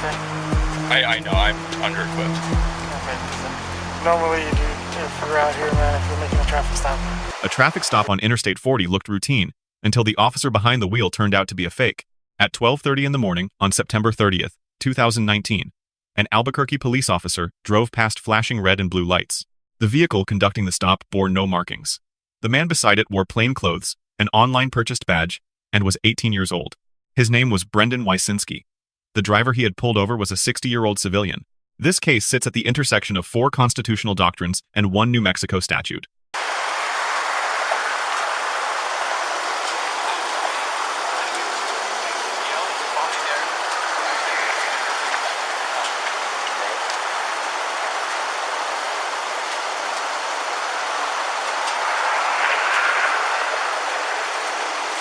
Okay. I know, I'm under-equipped. Okay. Normally you do if you're out here, man, if you're making a traffic stop. A traffic stop on Interstate 40 looked routine until the officer behind the wheel turned out to be a fake. At 12:30 in the morning on September 30th, 2019, an Albuquerque police officer drove past flashing red and blue lights. The vehicle conducting the stop bore no markings. The man beside it wore plain clothes, an online purchased badge, and was 18 years old. His name was Brenden Wysynski. The driver he had pulled over was a 60-year-old civilian. This case sits at the intersection of 4 constitutional doctrines and 1 New Mexico statute.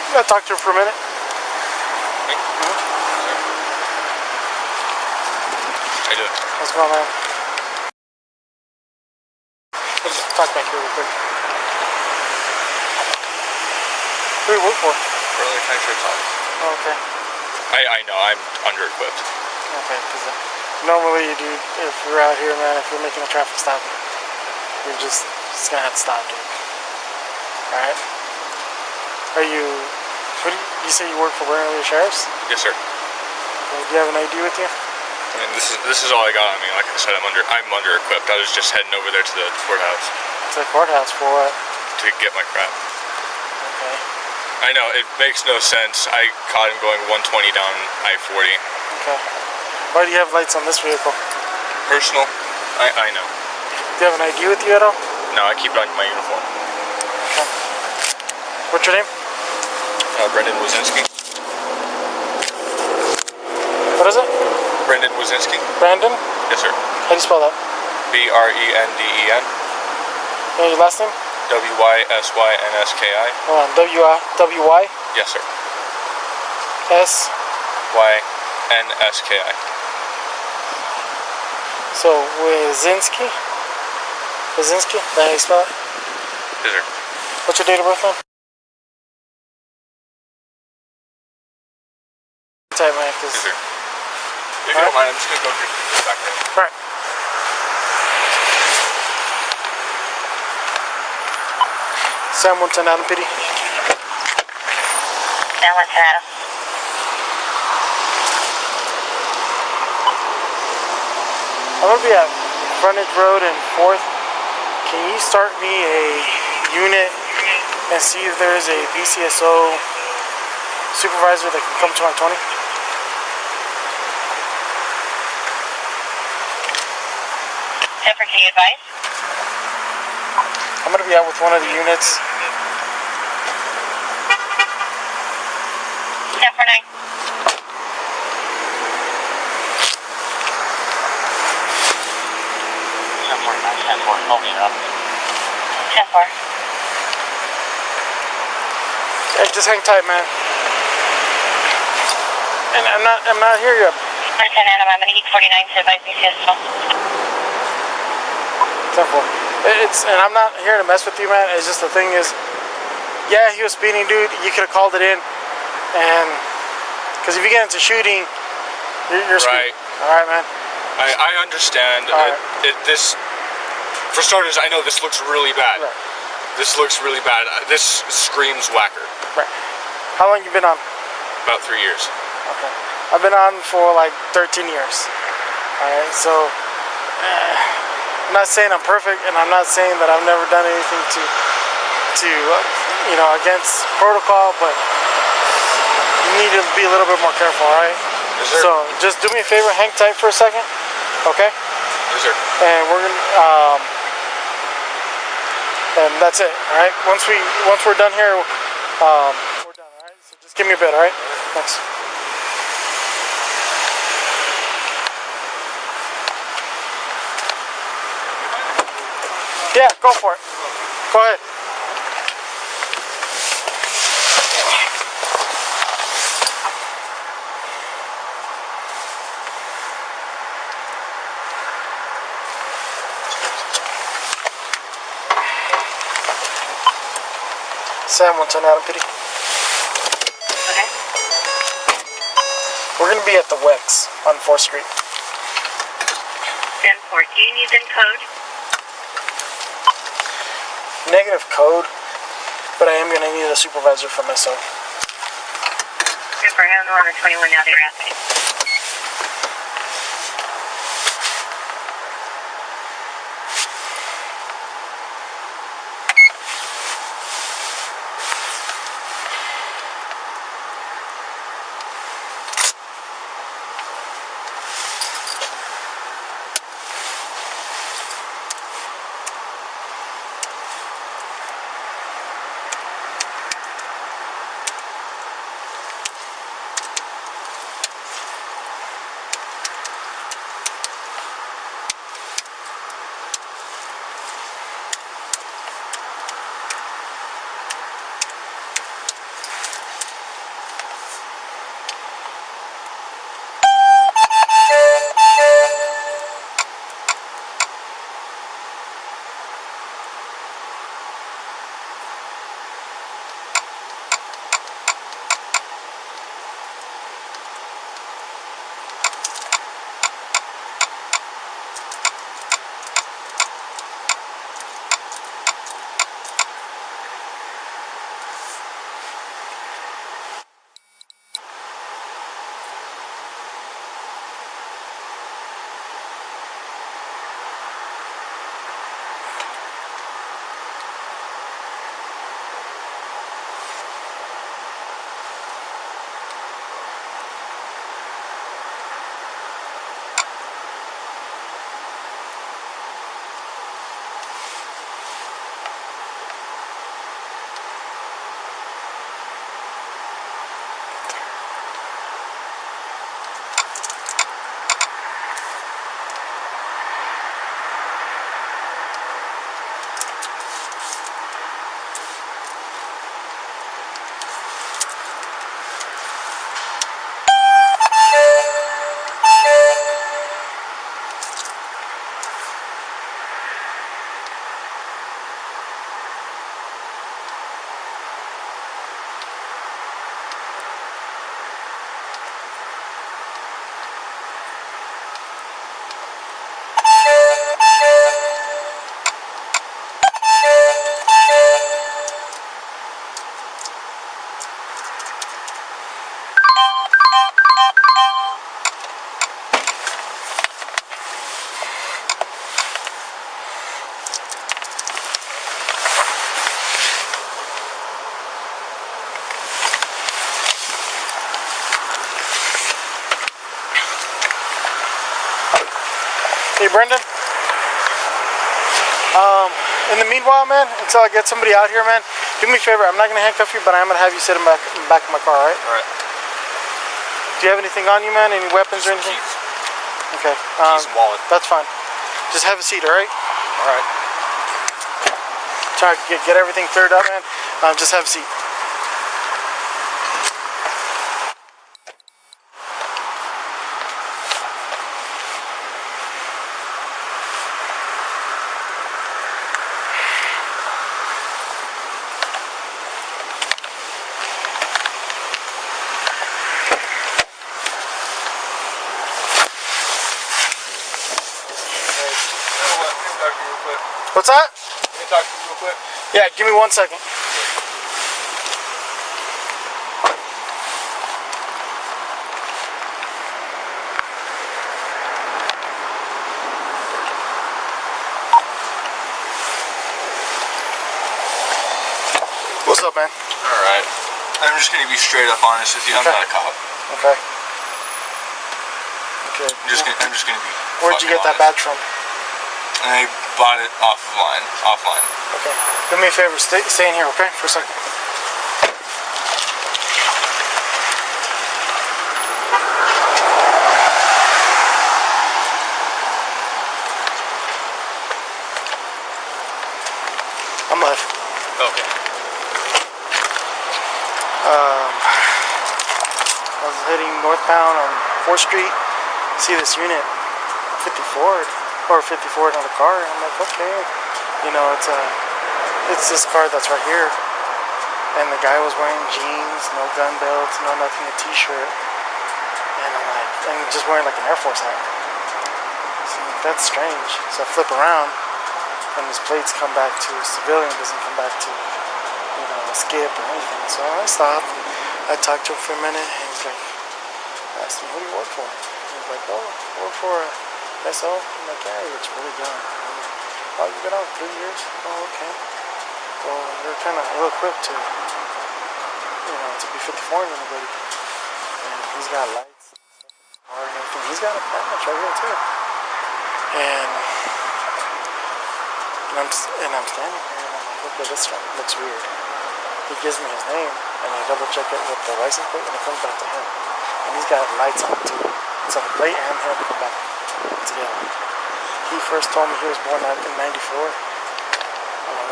You gotta talk to her for a minute. I do. What's going on, man? Let's just talk back here real quick. Who do you work for? Early Country office. Oh, okay. I know, I'm under-equipped. Okay, because normally you do, if you're out here, man, if you're making a traffic stop, you're just gonna have to stop, dude. Alright? Are you, you say you work for Brenden Sheriff's? Yes, sir. Okay, do you have an ID with you? I mean, this is all I got on me. Like I said, I'm under-equipped. I was just heading over there to the courthouse. To the courthouse for what? To get my crap. Okay. I know, it makes no sense. I caught him going 120 down I-40. Okay. Why do you have lights on this vehicle? Personal? I know. Do you have an ID with you at all? No, I keep it on my uniform. Okay. What's your name? Brenden Wysynski. What is it? Brenden Wysynski. Brenden? Yes, sir. How do you spell that? B-R-E-N-D-E-N. And your last name? W-Y-S-Y-N-S-K-I. Hold on. W-Y? Yes, sir. S? Y-N-S-K-I. So, Wysynski? Wysynski? Is that how you spell it? Yes, sir. What's your date of birth, man? Type, man, Yes, because... sir. If you don't mind, I'm just going to go back there. Right. San Montana, PD. San Montana. I'm going to be at Frontage Road and 4th. Can you start me a unit and see if there is a BCSO supervisor that can come to my 20? Jennifer, can you advise? I'm going to be out with one of the units. 10-4-9. 10-4. Hold me up. 10-4. Hey, just hang tight, man. And I'm not here yet. Montana, I'm going to need 49 to advise BCSO. 10-4. And I'm not here to mess with you, man. It's just the thing is, yeah, he was speeding, dude. You could have called it in, and because if you get into shooting, you're Right. All right, man. I understand. Right. This, for starters, I know this looks really bad. Right. This looks really bad. This screams whacker. Right. How long you been on? About 3 years. Okay. I've been on for like 13 years. All right. So I'm not saying I'm perfect, and I'm not saying that I've never done anything to against protocol, but you need to be a little bit more careful, all right? Yes, sir. So just do me a favor, hang tight for a second, okay? Yes, sir. And we're gonna, and that's it, all right? Once we're done here, we're done, all right? So just give me a bit, all right? Thanks. Yeah, go for it. Go ahead. San Montana, PD. Okay. We're gonna be at the Wex. on 4th Street. 10-4. Do you need them code? Negative code, but I am going to need a supervisor from SO. Super, I have the 21 now, they're asking. Hey, Brenden. In the meanwhile, man, until I get somebody out here, man, do me a favor. I'm not going to handcuff you, but I'm going to have you sit in the back of my car, all right? Alright. Do you have anything on you, man? Any weapons or anything? Keys. Okay. Keys and wallet. That's fine. Just have a seat, all right? Alright. Try to get everything cleared up, man. Just have a seat. What's that? Can you talk to me real quick? Yeah, give me 1 second. What's up, man? Alright. I'm just gonna be straight up honest with you. I'm Okay. not a cop. Okay. Okay. I'm just gonna be. Where'd you get that honest. badge from? I bought it offline. Okay. Do me a favor. Stay in here, okay? For a second. I'm live. Okay. I was heading northbound on 4th Street. See this unit, 50 Ford, or 50 Ford on the car, and I'm like, okay, you know, it's this car that's right here, and the guy was wearing jeans, no gun belts, no nothing, a t-shirt, and I'm like, and just wearing like an Air Force hat. So that's strange. So I flip around, and his plates come back to civilian, doesn't come back to, you know, a skip or anything. So I stopped. I talked to him for a minute, and he's like, I asked him, who do you work for? He's like, oh, I work for SO. I'm like, yeah, it's really young. Oh, you've been out 3 years? Oh, okay. Well, you're kind of ill-equipped to, you know, to be 54 and anybody. And he's got lights and everything. He's got a badge right here too. And I'm standing here and I'm like, okay, this looks weird. He gives me his name and I double check it with the license plate and it comes back to him. And he's got lights on too. So the plate and him come back together. He first told me he was born in 94.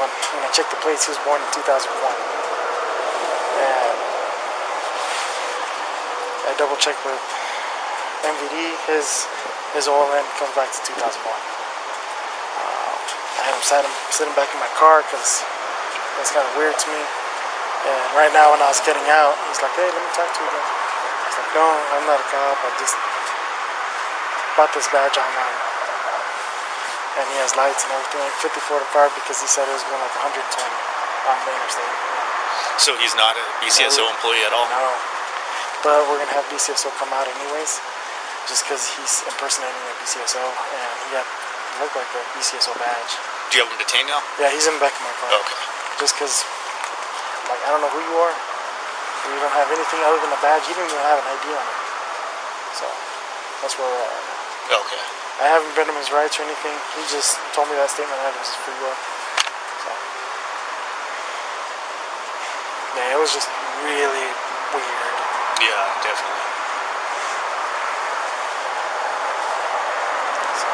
When I checked the plates, he was born in 2001. And I double checked with MVD, his oil end comes back to 2001. I had him sitting back in my car because that's kind of weird to me. And right now when I was getting out, he's like, hey, let me talk to you again. I was like, no, I'm not a cop. I just bought this badge online. And he has lights and everything. 54 the car because he said it was going like 120 on the interstate. So he's not a BCSO employee at all? No. But we're going to have BCSO come out anyways. Just because he's impersonating a BCSO. And he looked like a BCSO badge. Do you have him detained now? Yeah, he's in the back of my car. Okay. Just because, like, I don't know who you are. You don't have anything other than a badge. You don't even have an ID on it. So, that's where we're at right now. Okay. I haven't read him his rights or anything. He just told me that statement I had was for you. So, yeah, it was just really weird. Yeah, definitely. So,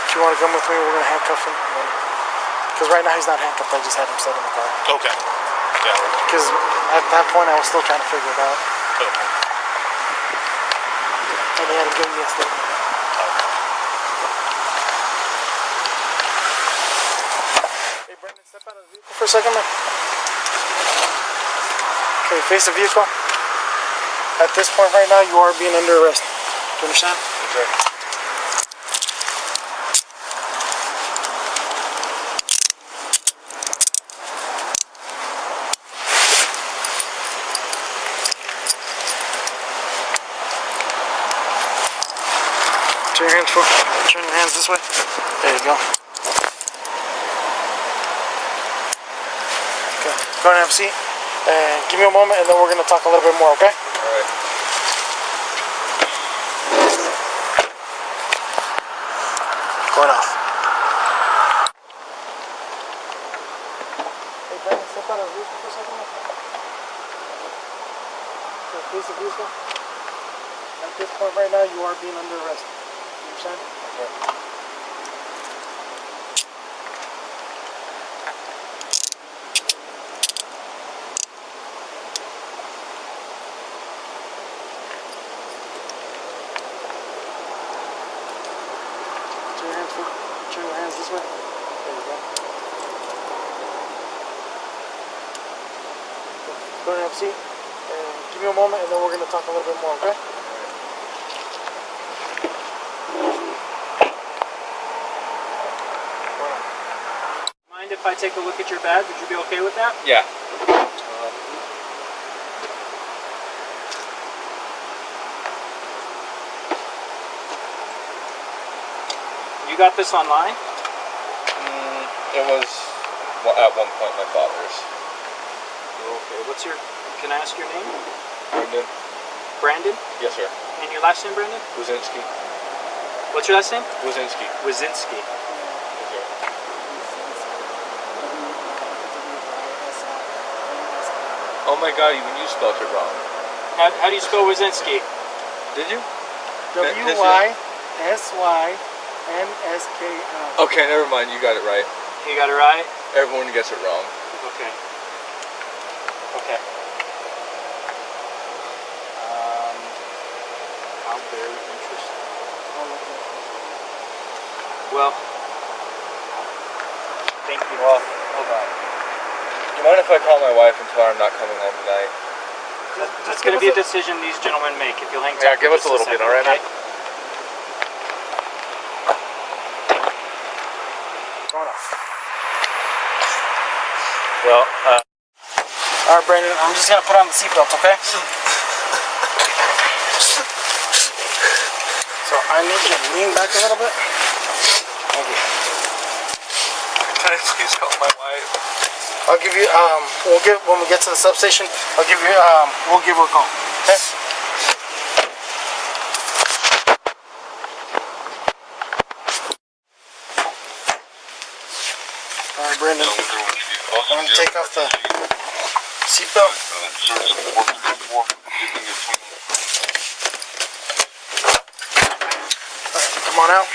if you want to come with me, we're going to handcuff him. Because right now he's not handcuffed. I just had him set in the car. Okay. Yeah. Because at that point I was still trying to figure it out. Okay. And he had to give me a statement. Hey Brenden, step out of the vehicle for a second, man. Okay, face the vehicle. At this point right now, you are being under arrest. Do you understand? Okay. Turn your hands forward. Turn your hands this way. There you go. Okay. Go and have a seat. And give me a moment and then we're going to talk a little bit more, okay? Alright. Going off. Hey Brenden, step out of the vehicle for a second. Okay, face the vehicle. At this point right now, you are being under arrest. You understand? Okay. Turn your hands this way. There you go. Go ahead and have a seat. And give me a moment and then we're going to talk a little bit more, okay? Mind if I take a look at your badge? Would you be okay with that? Yeah. You got this online? It was at one point my father's. Okay. Can I ask your name? Brenden? Brenden? Yes, sir. And your last name, Brenden? Wysynski. What's your last name? Wysynski. Wysynski. Yes, sir. Oh my God! Even you spelled it wrong. How do you spell Wysynski? Did you? W-Y-S-Y-N-S-K-I. Okay, never mind. You got it right. You got it right? Everyone gets it wrong. Okay. Okay. How very interesting. Well, thank you. Well, hold on. Do you mind if I call my wife and tell her I'm not coming home tonight? It's going to be a decision these gentlemen make. If you'll hang Yeah, tight give for us a just little bit, second, all right, okay? man? Going off. Well, All right, Brandon, I'm just gonna put on the seatbelt, okay? So I need you to lean back a little bit. Thank you. can I please call my wife? I'll give you, when we get to the substation, I'll give you, we'll give her a call, okay? All right, Brandon, I'm gonna take off the seatbelt. Alright, come on out.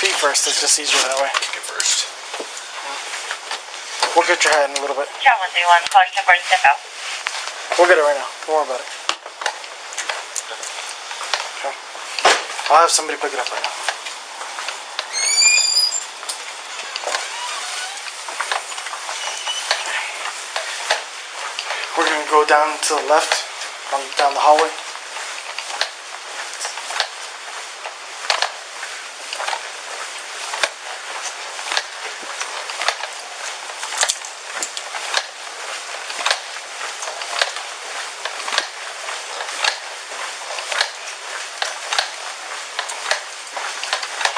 Feet first, it's just easier that way. Feet first. We'll get your hat in a little bit. John 131, caller step or step out. We'll get it right now. Don't worry about it. Okay. I'll have somebody pick it up right now. We're gonna go down to the left, down the hallway.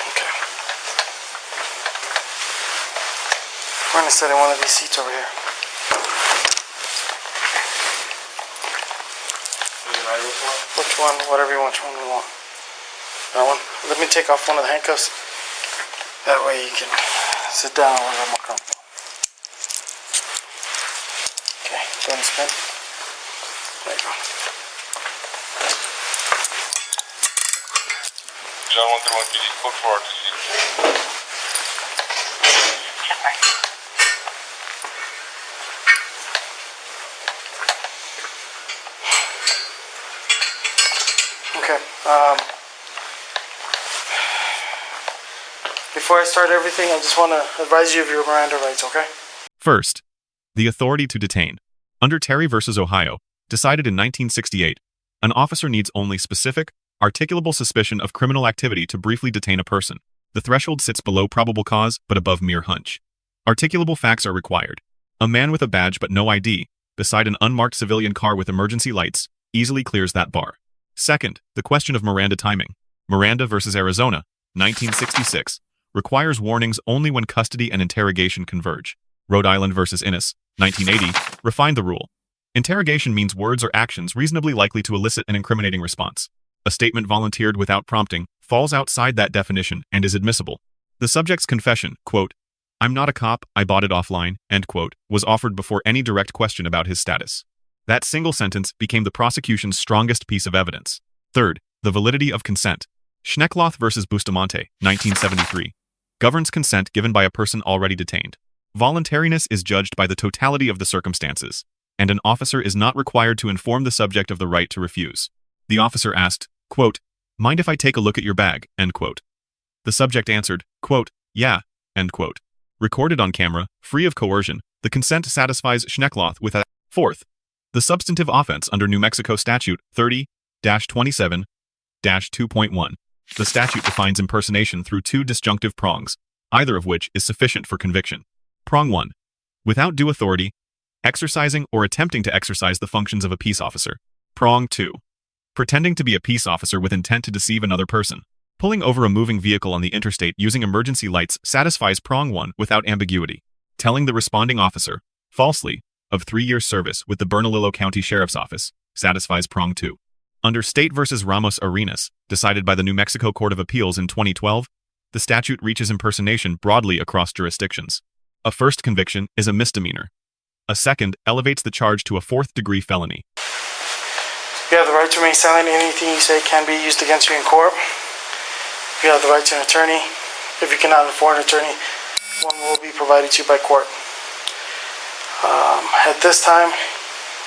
Okay. We're gonna sit in one of these seats over here. Which one? Whatever you want. Which one you want? That one? Let me take off one of the handcuffs. That way you can sit down a little more comfortable. Okay, go ahead and spin. There you go. John 131, PD, code 4 to see. Okay. Before I start everything, I just want to advise you of your Miranda rights, okay? First, the authority to detain. Under Terry v. Ohio, decided in 1968, an officer needs only specific, articulable suspicion of criminal activity to briefly detain a person. The threshold sits below probable cause, but above mere hunch. Articulable facts are required. A man with a badge but no ID, beside an unmarked civilian car with emergency lights, easily clears that bar. Second, the question of Miranda timing. Miranda v. Arizona, 1966, requires warnings only when custody and interrogation converge. Rhode Island v. Innis, 1980, refined the rule. Interrogation means words or actions reasonably likely to elicit an incriminating response. A statement volunteered without prompting falls outside that definition and is admissible. The subject's confession, quote, "I'm not a cop, I bought it offline," end quote, was offered before any direct question about his status. That single sentence became the prosecution's strongest piece of evidence. Third, the validity of consent. Schneckloth v. Bustamante, 1973, governs consent given by a person already detained. Voluntariness is judged by the totality of the circumstances, and an officer is not required to inform the subject of the right to refuse. The officer asked, quote, "Mind if I take a look at your bag?" end quote. The subject answered, quote, "Yeah," end quote. Recorded on camera, free of coercion, the consent satisfies Schneckloth with a fourth. The substantive offense under New Mexico Statute 30-27-2.1. The statute defines impersonation through two disjunctive prongs, either of which is sufficient for conviction. Prong 1. Without due authority, exercising or attempting to exercise the functions of a peace officer. Prong 2. Pretending to be a peace officer with intent to deceive another person. Pulling over a moving vehicle on the interstate using emergency lights satisfies Prong 1 without ambiguity. Telling the responding officer, falsely, of 3 years service with the Bernalillo County Sheriff's Office satisfies Prong 2. Under State v. Ramos Arenas, decided by the New Mexico Court of Appeals in 2012, the statute reaches impersonation broadly across jurisdictions. A first conviction is a misdemeanor. A second elevates the charge to a fourth-degree felony. You have the right to remain silent. Anything you say can be used against you in court. You have the right to an attorney. If you cannot afford an attorney, one will be provided to you by court. At this time,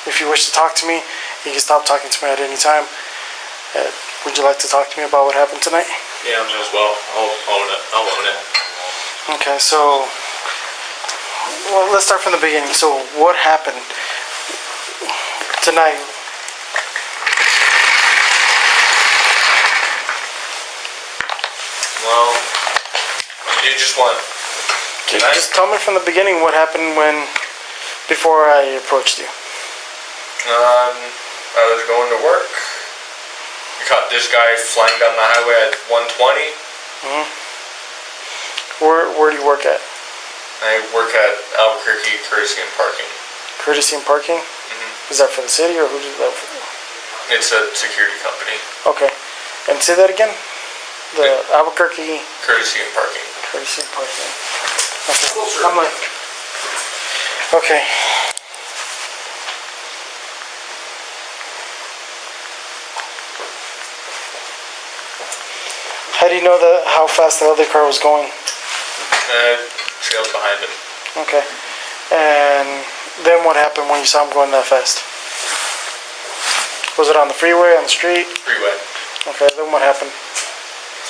if you wish to talk to me, you can stop talking to me at any time. Would you like to talk to me about what happened tonight? Yeah, I'm as well. I'll own it. Okay, so, well, let's start from the beginning. So, what happened tonight? Well, you just want. Just tell me from the beginning what happened before I approached you. I was going to work. I caught this guy flying down the highway at 120. Where do you work at? I work at Albuquerque Courtesy and Parking. Courtesy and Parking? Is that for the city or who does that for? It's a security company. Okay. And say that again? The Albuquerque Courtesy and Parking. Courtesy and Parking. Okay. I'm like, okay. How do you know how fast the other car was going? Trailed behind him. Okay. And then what happened when you saw him going that fast? Was it on the freeway, on the street? Freeway. Okay, then what happened?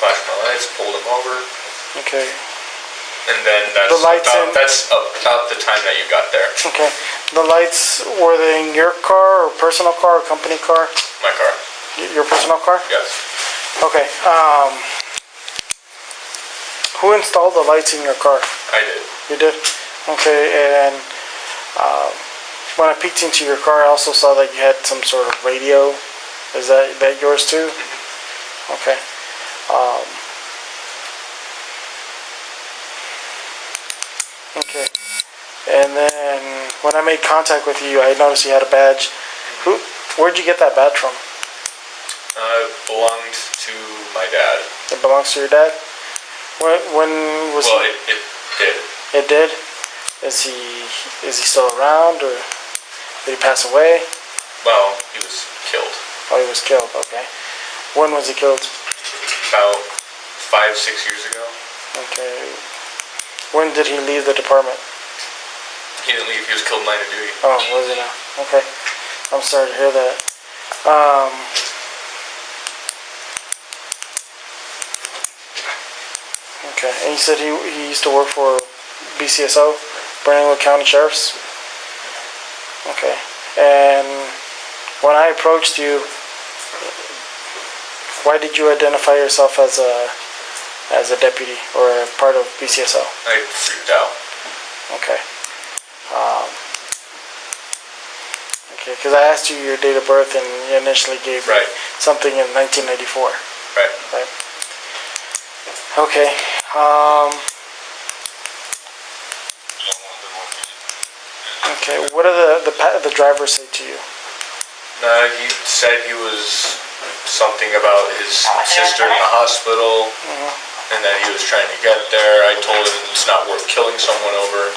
Flashed my lights, pulled him over. Okay. And then that's about the time that you got there. Okay. The lights, were they in your car or personal car or company car? My car. Your personal car? Yes. Okay. Who installed the lights in your car? I did. You did? Okay, and when I peeked into your car, I also saw that you had some sort of radio. Is that yours too? Okay. Okay. And then when I made contact with you, I noticed you had a badge. Where'd you get that badge from? It belonged to my dad. It belongs to your dad? When was Well, he? it did. It did? Is he still around or did he pass away? Well, he was killed. Oh, he was killed, okay. When was he killed? About 5-6 years ago. Okay. When did he leave the department? He didn't leave. He was killed in line of duty. Oh, was he now? Okay. I'm sorry to hear that. Okay. And you said he used to work for BCSO, Brenden County Sheriff's? Okay. And when I approached you, why did you identify yourself as a deputy or a part of BCSO? I freaked out. Okay. Okay, because I asked you your date of birth and you initially gave me something in 1994. Right. Right. Okay. Okay. What did the driver say to you? He said he was something about his sister in the hospital, and that he was trying to get there. I told him it's not worth killing someone over.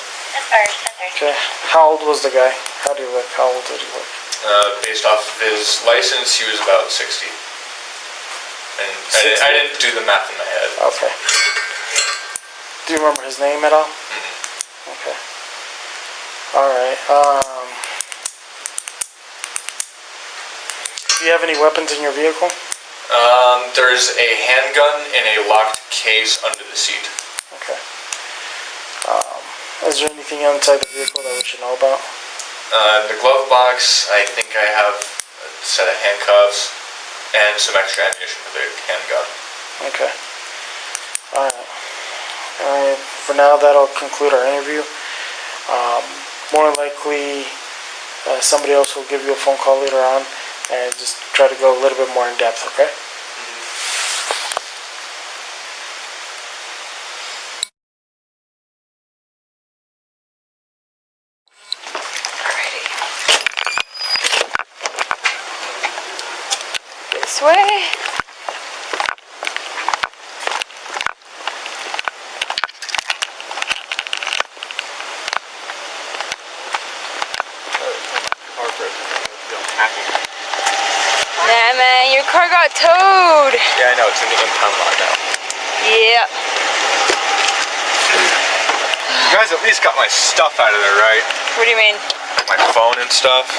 Okay. How old was the guy? How do you look? How old did he look? Based off of his license, he was about 60. And 60? I didn't do the math in my head. Okay. Do you remember his name at all? Okay. Alright. Do you have any weapons in your vehicle? There's a handgun in a locked case under the seat. Okay. Is there anything inside the vehicle that we should know about? The glove box, I think I have a set of handcuffs and some extra ammunition for the handgun. Okay. Alright. For now, that'll conclude our interview. More likely, somebody else will give you a phone call later on and just try to go a little bit more in depth, okay? This way. Nah, man, your car got towed. Yeah, I know. It's in the impound lot now. Yeah. You guys at least got my stuff out of there, right? What do you mean? My phone and stuff.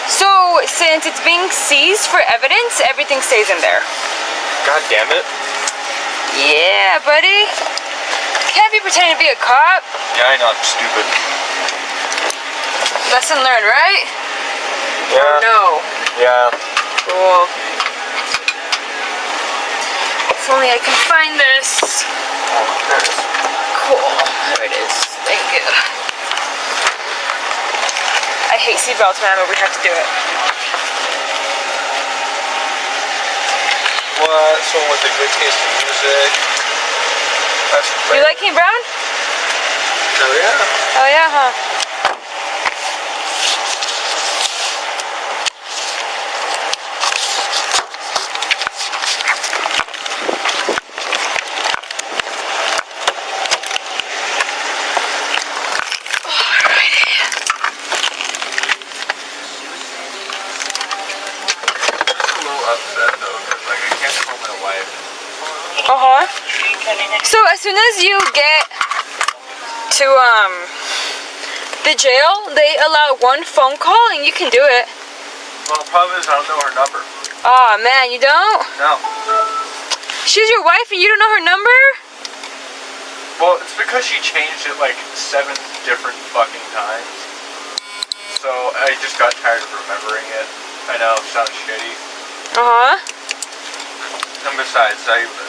So, since it's being seized for evidence, everything stays in there. God damn it. Yeah, buddy. can't be pretending to be a cop. Yeah, I know, I'm stupid. Lesson learned, right? Yeah. No. Yeah. Cool. If only I can find this. Cool. There it is. Thank you. I hate seatbelts, man, but we have to do it. What? Someone with a good taste in music. That's You like Kane Brown? Oh yeah. Oh yeah, huh? Uh-huh. So as soon as you get to the jail, they allow one phone call and you can do it. Well, the problem is I don't know her number. Aw, man, you don't? No. She's your wife and you don't know her number? Well, it's because she changed it like 7 different fucking times. So I just got tired of remembering it. I know, it sounds shitty. Uh-huh. And besides, I have a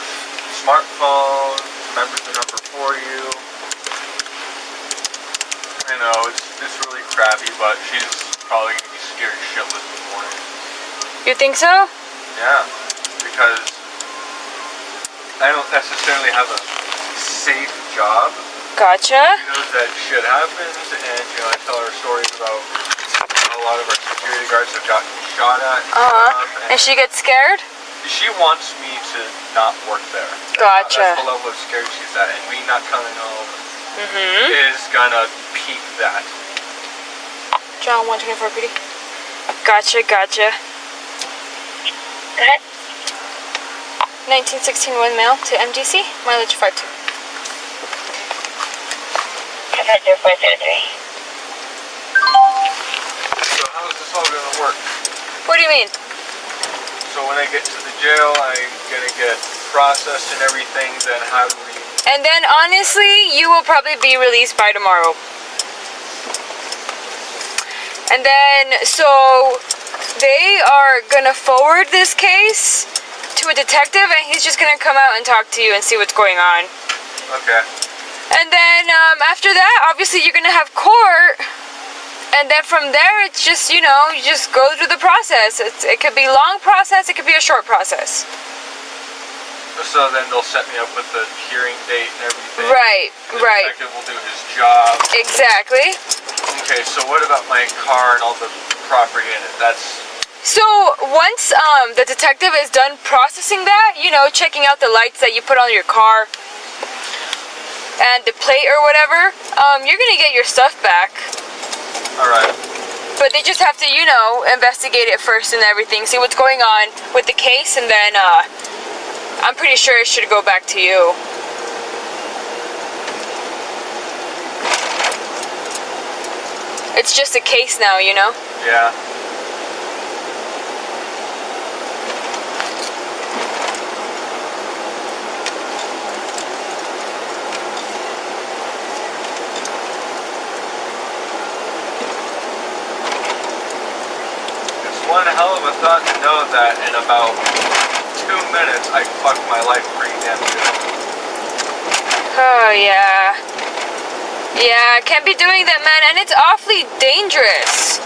smartphone, remembers the number for you. I know, it's really crappy, but she's probably gonna be scared shitless in the morning. You think so? Yeah, because I don't necessarily have a safe job. Gotcha. She knows that shit happens, and I tell her stories about a lot of our security guards have gotten shot at. Uh-huh. And she gets scared? She wants me to not work there. Gotcha. That's the level of scared she's at, and me not coming home is gonna peak that. John 124 PD. Gotcha, gotcha. Go ahead. 1916 1 mail to MDC, mileage 52. Cover 0403. So how is this all gonna work? What do you mean? So when I get to the jail, I'm gonna get processed and everything, then how do we... And then honestly, you will probably be released by tomorrow. And then, so they are gonna forward this case to a detective and he's just gonna come out and talk to you and see what's going on. Okay. And then after that, obviously you're gonna have court. And then from there, it's just, you just go through the process. It could be a long process, it could be a short process. So then they'll set me up with the hearing date and everything. Right, right. The detective will do his job. Exactly. Okay, so what about my car and all the property in it? That's... So once the detective is done processing that, checking out the lights that you put on your car and the plate or whatever, you're gonna get your stuff back. Alright. But they just have to, investigate it first and everything, see what's going on with the case, and then I'm pretty sure it should go back to you. It's just a case now, Yeah. One hell of a thought to know that in about 2 minutes I fucked my life pretty damn good. Oh, yeah. Yeah, can't be doing that, man, and it's awfully dangerous.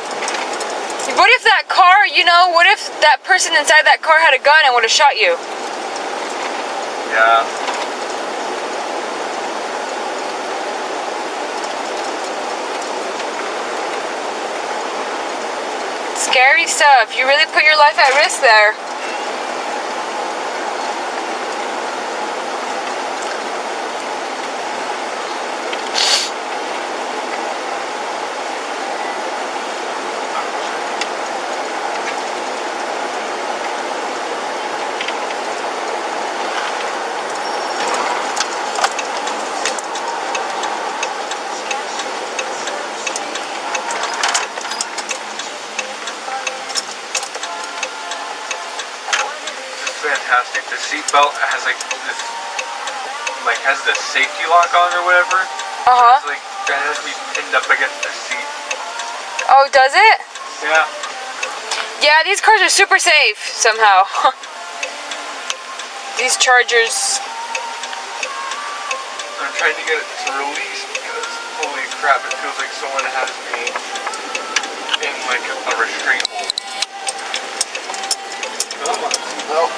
What if that car, what if that person inside that car had a gun and would have shot you? Yeah. Scary stuff. You really put your life at risk there. Fantastic. The seatbelt has like this like has the safety lock on or whatever. Uh-huh. It's like that has to be pinned up against the seat. Oh, does it? Yeah. Yeah, these cars are super safe somehow. These Chargers. I'm trying to get it to release because holy crap, it feels like someone has me in like a restraint hold. Come on. Well.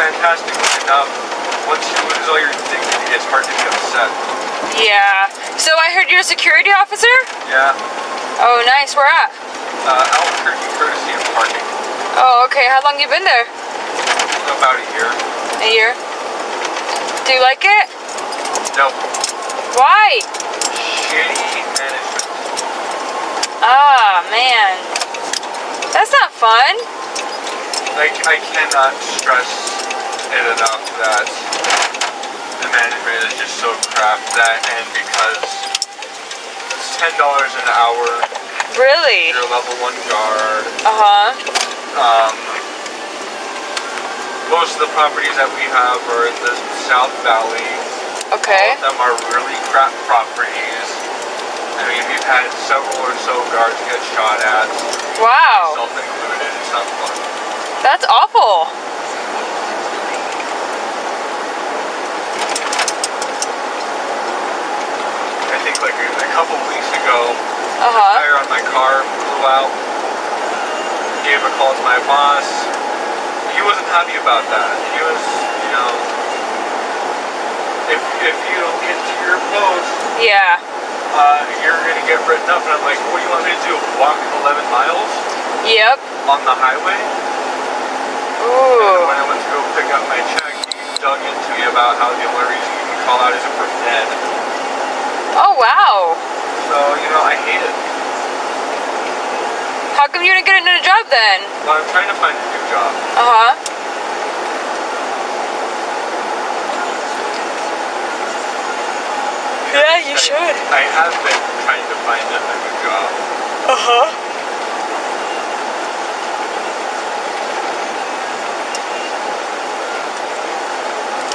Fantastically enough, once you lose all your dignity, it's hard to be upset. Yeah. So I heard you're a security officer? Yeah. Oh, nice. Where at? Albuquerque courtesy of parking. Oh, okay. How long you been there? About a year. A year. Do you like it? No. Why? Shitty management. Ah, man. That's not fun. I cannot stress it enough that the management is just so crap that, and because it's $10 an hour. Really? You're a level 1 guard. Uh-huh. Most of the properties that we have are in the South Valley. Okay. All of them are really crap properties. I mean, we've had several or so guards get shot at. Wow. Myself included. It's not fun. That's awful. I think like a couple weeks ago, Uh-huh. tire on my car blew out. Gave a call to my boss. He wasn't happy about that. He was, you know, if you don't get to your post, Yeah. you're gonna get written up. And I'm like, what do you want me to do? Walk 11 miles Yep. on the highway? Ooh. And when I went to go pick up my check, he dug into me about how the only reason you can call out is if we're dead. Oh, wow. So, you know, I hate it. How come you didn't get another job then? Well, I'm trying to find a new job. Uh-huh. Yeah, you should. I have been trying to find a new job. Uh-huh.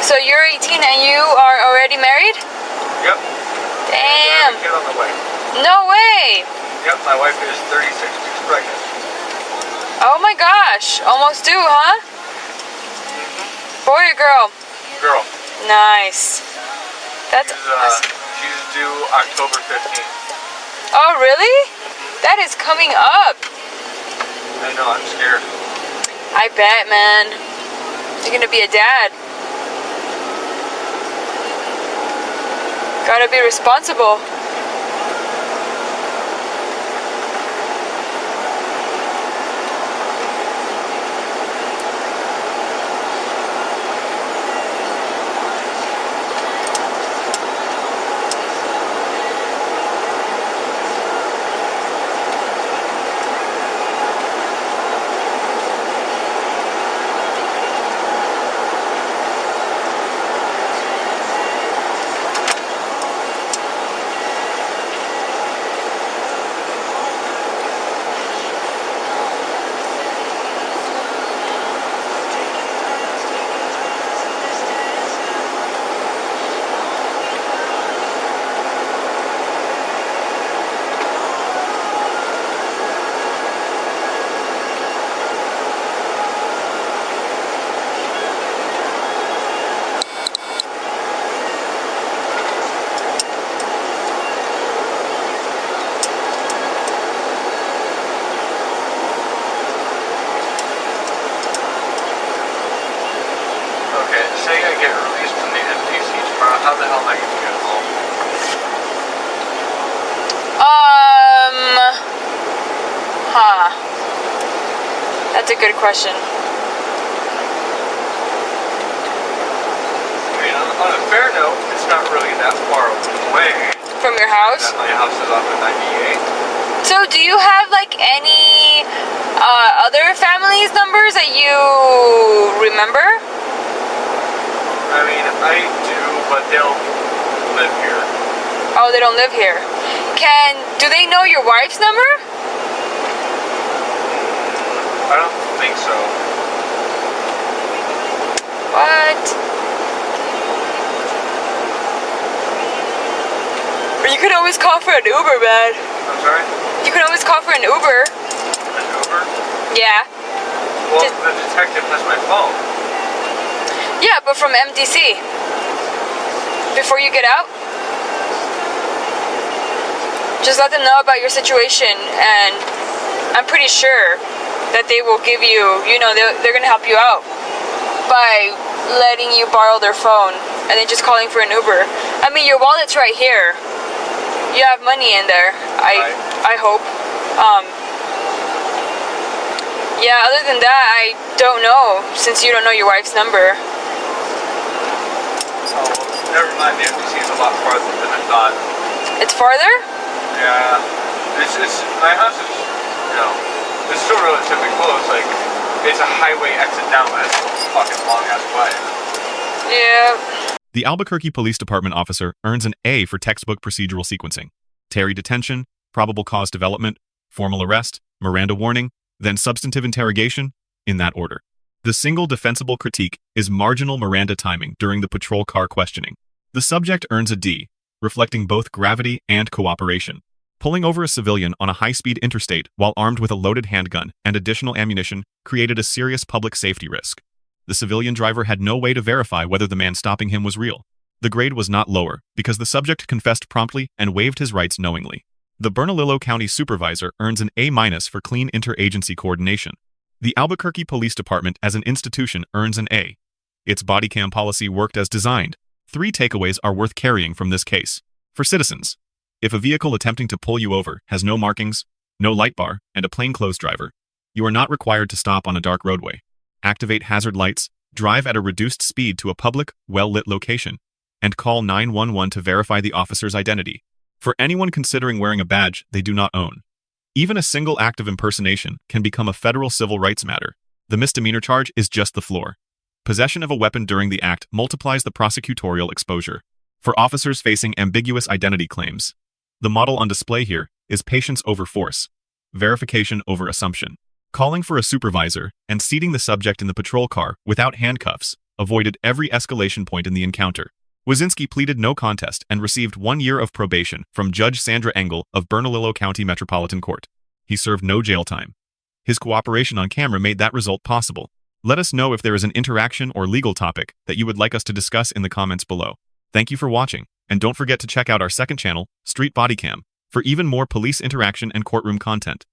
So you're 18 and you are already married? Yep. Damn. Kid on the way. No way. Yep, my wife is 36 weeks pregnant. Oh my gosh. Almost due, huh? Boy or girl? Girl. Nice. That's awesome. She's due October 15th. Oh, really? That is coming up. I know, I'm scared. I bet, man. You're gonna be a dad. Gotta be responsible. Say I get released from the MDC tomorrow, how the hell am I going to get home? That's a good question. I mean, on a fair note, it's not really that far away. From your house? My house is off of 98. So do you have like any other families' numbers that you remember? I mean, I do, but they don't live here. Oh, they don't live here. Do they know your wife's number? I don't think so. What? Or you could always call for an Uber, man. I'm sorry? You could always call for an Uber. An Uber? Yeah. Well, the detective has my phone. Yeah, but from MDC. Before you get out, just let them know about your situation, and I'm pretty sure that they will give you, they're gonna help you out by letting you borrow their phone and then just calling for an Uber. I mean, your wallet's right here. You have money in there, I hope. Yeah, other than that, I don't know, since you don't know your wife's number. So, never mind, the MDC is a lot farther than I thought. It's farther? Yeah. My house is, it's still relatively close. Like, it's a highway exit down, but it's a fucking long-ass way. Yeah. The Albuquerque Police Department officer earns an A for textbook procedural sequencing. Terry detention, probable cause development, formal arrest, Miranda warning, then substantive interrogation, in that order. The single defensible critique is marginal Miranda timing during the patrol car questioning. The subject earns a D, reflecting both gravity and cooperation. Pulling over a civilian on a high-speed interstate while armed with a loaded handgun and additional ammunition created a serious public safety risk. The civilian driver had no way to verify whether the man stopping him was real. The grade was not lower because the subject confessed promptly and waived his rights knowingly. The Bernalillo County Supervisor earns an A- for clean interagency coordination. The Albuquerque Police Department as an institution earns an A. Its bodycam policy worked as designed. 3 takeaways are worth carrying from this case. For citizens, if a vehicle attempting to pull you over has no markings, no light bar, and a plainclothes driver, you are not required to stop on a dark roadway. Activate hazard lights, drive at a reduced speed to a public, well-lit location, and call 911 to verify the officer's identity. For anyone considering wearing a badge they do not own, even a single act of impersonation can become a federal civil rights matter. The misdemeanor charge is just the floor. Possession of a weapon during the act multiplies the prosecutorial exposure. For officers facing ambiguous identity claims, the model on display here is patience over force, verification over assumption. Calling for a supervisor and seating the subject in the patrol car without handcuffs avoided every escalation point in the encounter. Wysynski pleaded no contest and received 1 year of probation from Judge Sandra Engel of Bernalillo County Metropolitan Court. He served no jail time. His cooperation on camera made that result possible. Let us know if there is an interaction or legal topic that you would like us to discuss in the comments below. Thank you for watching, and don't forget to check out our second channel, Street Bodycam, for even more police interaction and courtroom content.